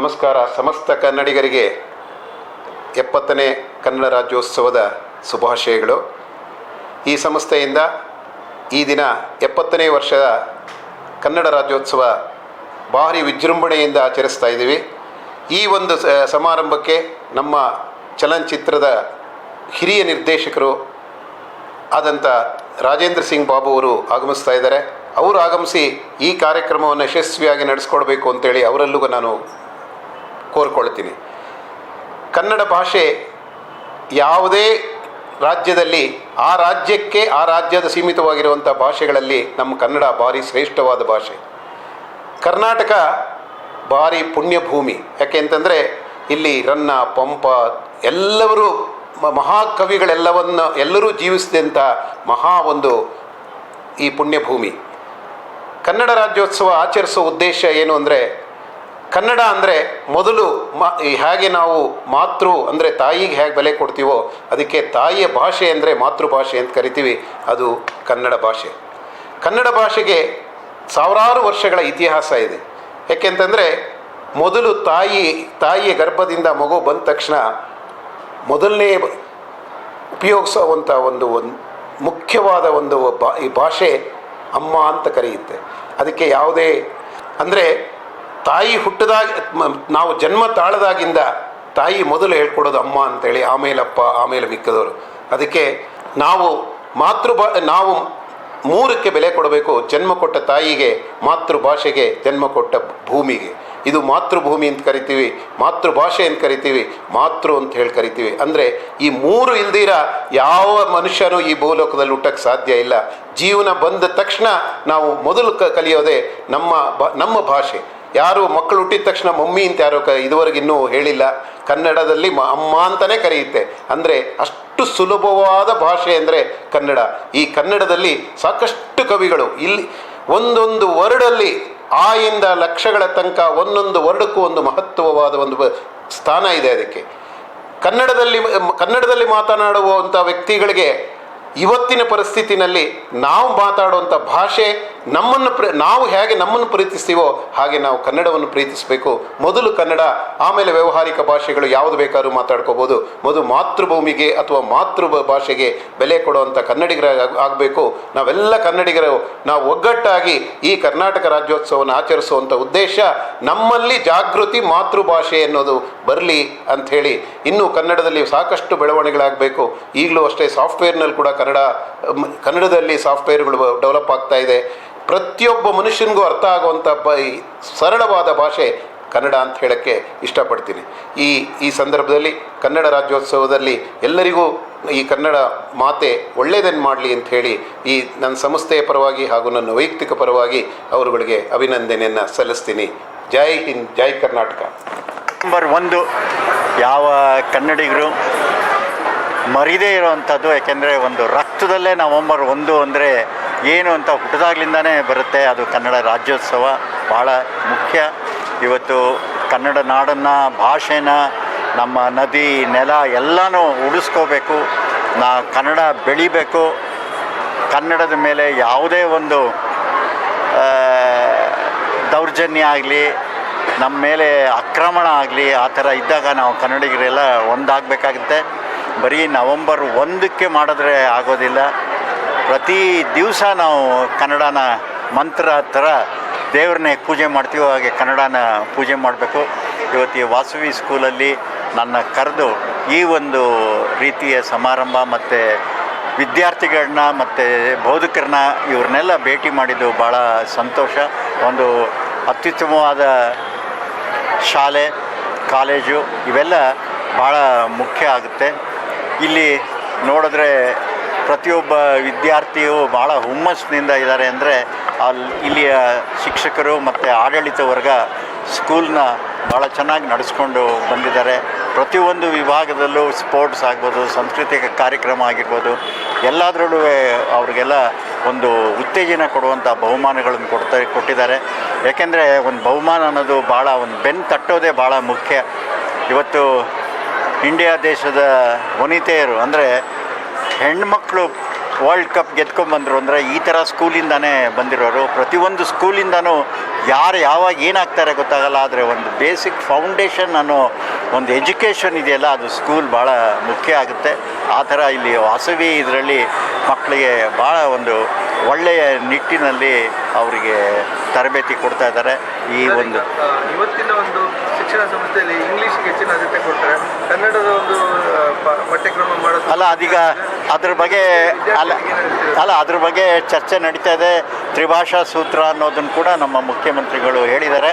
ನಮಸ್ಕಾರ. ಸಮಸ್ತ ಕನ್ನಡಿಗರಿಗೆ 70ನೇ ಕನ್ನಡ ರಾಜ್ಯೋತ್ಸವದ ಶುಭಾಶಯಗಳು. ಈ ಸಂಸ್ಥೆಯಿಂದ ಈ ದಿನ 70ನೇ ವರ್ಷದ ಕನ್ನಡ ರಾಜ್ಯೋತ್ಸವ ಭಾರಿ ವಿಜೃಂಭಣೆಯಿಂದ ಆಚರಿಸ್ತಾ ಇದ್ದೀವಿ. ಈ ಒಂದು ಸಮಾರಂಭಕ್ಕೆ ನಮ್ಮ ಚಲನಚಿತ್ರದ ಹಿರಿಯ ನಿರ್ದೇಶಕರು ಆದಂಥ ರಾಜೇಂದ್ರ ಸಿಂಗ್ ಬಾಬು ಅವರು ಆಗಮಿಸ್ತಾ ಇದ್ದಾರೆ. ಅವರು ಆಗಮಿಸಿ ಈ ಕಾರ್ಯಕ್ರಮವನ್ನು ಯಶಸ್ವಿಯಾಗಿ ನಡೆಸ್ಕೊಡ್ಬೇಕು ಅಂತೇಳಿ ಅವರಲ್ಲೂ ನಾನು ಕೋರ್ಕೊಳ್ತೀನಿ. ಕನ್ನಡ ಭಾಷೆ ಯಾವುದೇ ರಾಜ್ಯದಲ್ಲಿ ಆ ರಾಜ್ಯಕ್ಕೆ ಆ ರಾಜ್ಯದ ಸೀಮಿತವಾಗಿರುವಂಥ ಭಾಷೆಗಳಲ್ಲಿ ನಮ್ಮ ಕನ್ನಡ ಭಾರಿ ಶ್ರೇಷ್ಠವಾದ ಭಾಷೆ. ಕರ್ನಾಟಕ ಭಾರಿ ಪುಣ್ಯಭೂಮಿ. ಯಾಕೆ ಅಂತಂದರೆ ಇಲ್ಲಿ ರನ್ನ, ಪಂಪ ಎಲ್ಲರೂ ಎಲ್ಲರೂ ಜೀವಿಸಿದಂಥ ಮಹಾ ಒಂದು ಈ ಪುಣ್ಯಭೂಮಿ. ಕನ್ನಡ ರಾಜ್ಯೋತ್ಸವ ಆಚರಿಸೋ ಉದ್ದೇಶ ಏನು ಅಂದರೆ, ಕನ್ನಡ ಅಂದರೆ ಮೊದಲು ಹೇಗೆ ನಾವು ಅಂದರೆ ತಾಯಿಗೆ ಹೇಗೆ ಬೆಲೆ ಕೊಡ್ತೀವೋ ಅದಕ್ಕೆ ತಾಯಿಯ ಭಾಷೆ ಅಂದರೆ ಮಾತೃಭಾಷೆ ಅಂತ ಕರಿತೀವಿ. ಅದು ಕನ್ನಡ ಭಾಷೆ. ಕನ್ನಡ ಭಾಷೆಗೆ ಸಾವಿರಾರು ವರ್ಷಗಳ ಇತಿಹಾಸ ಇದೆ. ಯಾಕೆಂತಂದರೆ ಮೊದಲು ತಾಯಿಯ ಗರ್ಭದಿಂದ ಮಗು ಬಂದ ತಕ್ಷಣ ಮೊದಲನೇ ಉಪಯೋಗಿಸುವಂಥ ಒಂದು ಮುಖ್ಯವಾದ ಈ ಭಾಷೆ ಅಮ್ಮ ಅಂತ ಕರೆಯುತ್ತೆ. ಅದಕ್ಕೆ ಯಾವುದೇ ಅಂದರೆ ತಾಯಿ ಹುಟ್ಟಿದಾಗ ನಾವು ಜನ್ಮ ತಾಳದಾಗಿಂದ ತಾಯಿ ಮೊದಲು ಹೇಳ್ಕೊಡೋದು ಅಮ್ಮ ಅಂತೇಳಿ, ಆಮೇಲೆ ಅಪ್ಪ, ಆಮೇಲೆ ಮಿಕ್ಕದವರು. ಅದಕ್ಕೆ ನಾವು ನಾವು ಮೂರಕ್ಕೆ ಬೆಲೆ ಕೊಡಬೇಕು. ಜನ್ಮ ಕೊಟ್ಟ ತಾಯಿಗೆ, ಮಾತೃಭಾಷೆಗೆ, ಜನ್ಮ ಕೊಟ್ಟ ಭೂಮಿಗೆ. ಇದು ಮಾತೃಭೂಮಿ ಅಂತ ಕರಿತೀವಿ, ಮಾತೃಭಾಷೆ ಅಂತ ಕರಿತೀವಿ, ಮಾತೃ ಅಂತ ಹೇಳಿ ಕರಿತೀವಿ. ಅಂದರೆ ಈ ಮೂರು ಇಲ್ದಿರ ಯಾವ ಮನುಷ್ಯನೂ ಈ ಭೂಲೋಕದಲ್ಲಿ ಹುಟ್ಟಕ್ಕೆ ಸಾಧ್ಯ ಇಲ್ಲ. ಜೀವನ ಬಂದ ತಕ್ಷಣ ನಾವು ಮೊದಲು ಕಲಿಯೋದೇ ನಮ್ಮ ಭಾಷೆ. ಯಾರು ಮಕ್ಕಳು ಹುಟ್ಟಿದ ತಕ್ಷಣ ಮಮ್ಮಿ ಅಂತ ಯಾರು ಇದುವರೆಗೆ ಇನ್ನೂ ಹೇಳಿಲ್ಲ. ಕನ್ನಡದಲ್ಲಿ ಅಮ್ಮ ಅಂತಲೇ ಕರೆಯುತ್ತೆ. ಅಂದರೆ ಅಷ್ಟು ಸುಲಭವಾದ ಭಾಷೆ ಅಂದರೆ ಕನ್ನಡ. ಈ ಕನ್ನಡದಲ್ಲಿ ಸಾಕಷ್ಟು ಕವಿಗಳು ಇಲ್ಲಿ ಒಂದೊಂದು ವರ್ಡಲ್ಲಿ ಇಂದ ಲಕ್ಷಗಳ ತನಕ ಒಂದೊಂದು ವರ್ಡಕ್ಕೂ ಒಂದು ಮಹತ್ವವಾದ ಒಂದು ಸ್ಥಾನ ಇದೆ. ಅದಕ್ಕೆ ಕನ್ನಡದಲ್ಲಿ ಮಾತನಾಡುವಂಥ ವ್ಯಕ್ತಿಗಳಿಗೆ ಇವತ್ತಿನ ಪರಿಸ್ಥಿತಿನಲ್ಲಿ ನಾವು ಮಾತಾಡುವಂಥ ಭಾಷೆ ನಾವು ಹೇಗೆ ನಮ್ಮನ್ನು ಪ್ರೀತಿಸ್ತೀವೋ ಹಾಗೆ ನಾವು ಕನ್ನಡವನ್ನು ಪ್ರೀತಿಸಬೇಕು. ಮೊದಲು ಕನ್ನಡ, ಆಮೇಲೆ ವ್ಯಾವಹಾರಿಕ ಭಾಷೆಗಳು ಯಾವುದು ಬೇಕಾದ್ರೂ ಮಾತಾಡ್ಕೋಬೋದು. ಮೊದಲು ಮಾತೃಭೂಮಿಗೆ ಅಥವಾ ಭಾಷೆಗೆ ಬೆಲೆ ಕೊಡುವಂಥ ಕನ್ನಡಿಗರ ಆಗಬೇಕು. ನಾವೆಲ್ಲ ಕನ್ನಡಿಗರು ನಾವು ಒಗ್ಗಟ್ಟಾಗಿ ಈ ಕರ್ನಾಟಕ ರಾಜ್ಯೋತ್ಸವವನ್ನು ಆಚರಿಸುವಂಥ ಉದ್ದೇಶ, ನಮ್ಮಲ್ಲಿ ಜಾಗೃತಿ ಮಾತೃಭಾಷೆ ಅನ್ನೋದು ಬರಲಿ ಅಂಥೇಳಿ. ಇನ್ನೂ ಕನ್ನಡದಲ್ಲಿ ಸಾಕಷ್ಟು ಬೆಳವಣಿಗೆಗಳಾಗಬೇಕು. ಈಗಲೂ ಅಷ್ಟೇ ಸಾಫ್ಟ್ವೇರ್ನಲ್ಲಿ ಕೂಡ ಕನ್ನಡದಲ್ಲಿ ಸಾಫ್ಟ್ವೇರ್ಗಳು ಡೆವಲಪ್ ಆಗ್ತಾ ಇದೆ. ಪ್ರತಿಯೊಬ್ಬ ಮನುಷ್ಯನಿಗೂ ಅರ್ಥ ಆಗುವಂಥ ಸರಳವಾದ ಭಾಷೆ ಕನ್ನಡ ಅಂತ ಹೇಳೋಕ್ಕೆ ಇಷ್ಟಪಡ್ತೀನಿ. ಈ ಸಂದರ್ಭದಲ್ಲಿ ಕನ್ನಡ ರಾಜ್ಯೋತ್ಸವದಲ್ಲಿ ಎಲ್ಲರಿಗೂ ಈ ಕನ್ನಡ ಮಾತೆ ಒಳ್ಳೆಯದನ್ನು ಮಾಡಲಿ ಅಂತ ಹೇಳಿ ಈ ನನ್ನ ಸಂಸ್ಥೆಯ ಪರವಾಗಿ ಹಾಗೂ ನನ್ನ ವೈಯಕ್ತಿಕ ಪರವಾಗಿ ಅವರುಗಳಿಗೆ ಅಭಿನಂದನೆಯನ್ನು ಸಲ್ಲಿಸ್ತೀನಿ. ಜೈ ಹಿಂದ್, ಜೈ ಕರ್ನಾಟಕ. ನಂಬರ್ 1 ಯಾವ ಕನ್ನಡಿಗರು ಮರಿದೇ ಇರೋವಂಥದ್ದು. ಯಾಕೆಂದರೆ ಒಂದು ರಕ್ತದಲ್ಲೇ ನವಂಬರ್ 1 ಅಂದರೆ ಏನು ಅಂತ ಹುಟ್ಟಿದಾಗ್ಲಿಂದನೇ ಬರುತ್ತೆ. ಅದು ಕನ್ನಡ ರಾಜ್ಯೋತ್ಸವ ಭಾಳ ಮುಖ್ಯ. ಇವತ್ತು ಕನ್ನಡ ನಾಡನ್ನು, ಭಾಷೆನ, ನಮ್ಮ ನದಿ ನೆಲ ಎಲ್ಲನೂ ಉಳಿಸ್ಕೋಬೇಕು. ಕನ್ನಡ ಬೆಳಿಬೇಕು. ಕನ್ನಡದ ಮೇಲೆ ಯಾವುದೇ ಒಂದು ದೌರ್ಜನ್ಯ ಆಗಲಿ, ನಮ್ಮ ಮೇಲೆ ಆಕ್ರಮಣ ಆಗಲಿ, ಆ ಥರ ಇದ್ದಾಗ ನಾವು ಕನ್ನಡಿಗರೆಲ್ಲ ಒಂದಾಗಬೇಕಾಗುತ್ತೆ. ಬರೀ ನವಂಬರ್ 1ಕ್ಕೆ ಮಾಡಿದ್ರೆ ಆಗೋದಿಲ್ಲ. ಪ್ರತಿ ದಿವಸ ನಾವು ಕನ್ನಡನ ಮಂತ್ರ ಥರ ದೇವ್ರನ್ನೇ ಪೂಜೆ ಮಾಡ್ತೀವೋ ಹಾಗೆ ಕನ್ನಡನ ಪೂಜೆ ಮಾಡಬೇಕು. ಇವತ್ತು ಈ ವಾಸವಿ ಸ್ಕೂಲಲ್ಲಿ ನನ್ನ ಕರೆದು ಈ ಒಂದು ರೀತಿಯ ಸಮಾರಂಭ ಮತ್ತು ವಿದ್ಯಾರ್ಥಿಗಳನ್ನ ಮತ್ತು ಬೋಧಕರನ್ನ ಇವ್ರನ್ನೆಲ್ಲ ಭೇಟಿ ಮಾಡಿದ್ದು ಭಾಳ ಸಂತೋಷ. ಒಂದು ಅತ್ಯುತ್ತಮವಾದ ಶಾಲೆ, ಕಾಲೇಜು ಇವೆಲ್ಲ ಭಾಳ ಮುಖ್ಯ ಆಗುತ್ತೆ. ಇಲ್ಲಿ ನೋಡಿದ್ರೆ ಪ್ರತಿಯೊಬ್ಬ ವಿದ್ಯಾರ್ಥಿಯು ಭಾಳ ಹುಮ್ಮಸ್ಸಿನಿಂದ ಇದ್ದಾರೆ. ಅಂದರೆ ಇಲ್ಲಿಯ ಶಿಕ್ಷಕರು ಮತ್ತು ಆಡಳಿತ ವರ್ಗ ಸ್ಕೂಲ್ನ ಭಾಳ ಚೆನ್ನಾಗಿ ನಡೆಸ್ಕೊಂಡು ಬಂದಿದ್ದಾರೆ. ಪ್ರತಿಯೊಂದು ವಿಭಾಗದಲ್ಲೂ ಸ್ಪೋರ್ಟ್ಸ್ ಆಗ್ಬೋದು, ಸಾಂಸ್ಕೃತಿಕ ಕಾರ್ಯಕ್ರಮ ಆಗಿರ್ಬೋದು, ಎಲ್ಲದರಲ್ಲೂ ಅವ್ರಿಗೆಲ್ಲ ಒಂದು ಉತ್ತೇಜನ ಕೊಡುವಂಥ ಬಹುಮಾನಗಳನ್ನು ಕೊಟ್ಟಿದ್ದಾರೆ. ಯಾಕೆಂದರೆ ಒಂದು ಬಹುಮಾನ ಅನ್ನೋದು ಭಾಳ ಒಂದು ಬೆನ್ನು ತಟ್ಟೋದೇ ಭಾಳ ಮುಖ್ಯ. ಇವತ್ತು ಇಂಡಿಯಾ ದೇಶದ ವನಿತೆಯರು ಅಂದರೆ ಹೆಣ್ಮಕ್ಳು ವರ್ಲ್ಡ್ ಕಪ್ ಗೆದ್ಕೊಂಡ್ಬಂದರು ಅಂದರೆ ಈ ಥರ ಸ್ಕೂಲಿಂದನೇ ಬಂದಿರೋರು. ಪ್ರತಿಯೊಂದು ಸ್ಕೂಲಿಂದನೂ ಯಾರು ಯಾವಾಗ ಏನಾಗ್ತಾರೆ ಗೊತ್ತಾಗಲ್ಲ. ಆದರೆ ಒಂದು ಬೇಸಿಕ್ ಫೌಂಡೇಶನ್ ಅನ್ನೋ ಒಂದು ಎಜುಕೇಷನ್ ಇದೆಯಲ್ಲ, ಅದು ಸ್ಕೂಲ್ ಭಾಳ ಮುಖ್ಯ ಆಗುತ್ತೆ. ಆ ಥರ ಇಲ್ಲಿ ವಾಸವಿ ಇದರಲ್ಲಿ ಮಕ್ಕಳಿಗೆ ಭಾಳ ಒಂದು ಒಳ್ಳೆಯ ನಿಟ್ಟಿನಲ್ಲಿ ಅವರಿಗೆ ತರಬೇತಿ ಕೊಡ್ತಾ ಇದ್ದಾರೆ. ಈ ಒಂದು ಇವತ್ತಿನ ಒಂದು ಶಿಕ್ಷಣ ಸಂಸ್ಥೆಯಲ್ಲಿ ಇಂಗ್ಲೀಷ್ಗೆ ಹೆಚ್ಚಿನ ಆದ್ಯತೆ ಕೊಡ್ತಾರೆ, ಕನ್ನಡದ ಒಂದು ಪಠ್ಯಕ್ರಮ ಮಾಡೋದು ಅಲ್ಲ. ಅದೀಗ ಅದ್ರ ಬಗ್ಗೆ ಅದ್ರ ಬಗ್ಗೆ ಚರ್ಚೆ ನಡೀತಾ ಇದೆ. ತ್ರಿಭಾಷಾ ಸೂತ್ರ ಅನ್ನೋದನ್ನು ಕೂಡ ನಮ್ಮ ಮುಖ್ಯಮಂತ್ರಿಗಳು ಹೇಳಿದ್ದಾರೆ.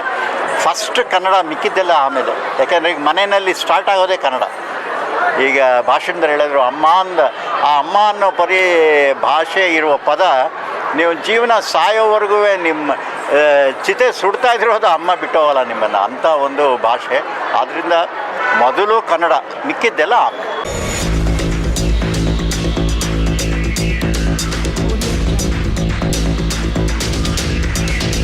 ಫಸ್ಟ್ ಕನ್ನಡ, ಮಿಕ್ಕಿದ್ದೆಲ್ಲ ಆಮೇಲೆ. ಯಾಕೆಂದರೆ ಈಗ ಮನೆಯಲ್ಲಿ ಸ್ಟಾರ್ಟ್ ಆಗೋದೇ ಕನ್ನಡ. ಈಗ ಭಾಷಣದಲ್ಲಿ ಹೇಳಿದ್ರು ಅಮ್ಮ ಆ ಅಮ್ಮ ಅನ್ನೋ ಭಾಷೆ ಇರುವ ಪದ ನೀವು ಜೀವನ ಸಾಯೋವರೆಗೂ ನಿಮ್ಮ ಚಿತೆ ಸುಡ್ತಾ ಇದ್ರೋದು ಅಮ್ಮ ಬಿಟ್ಟೋಗಲ್ಲ ನಿಮ್ಮನ್ನು, ಅಂಥ ಒಂದು ಭಾಷೆ. ಆದ್ದರಿಂದ ಮೊದಲು ಕನ್ನಡ, ಮಿಕ್ಕಿದ್ದೆಲ್ಲ ಆಮೇಲೆ.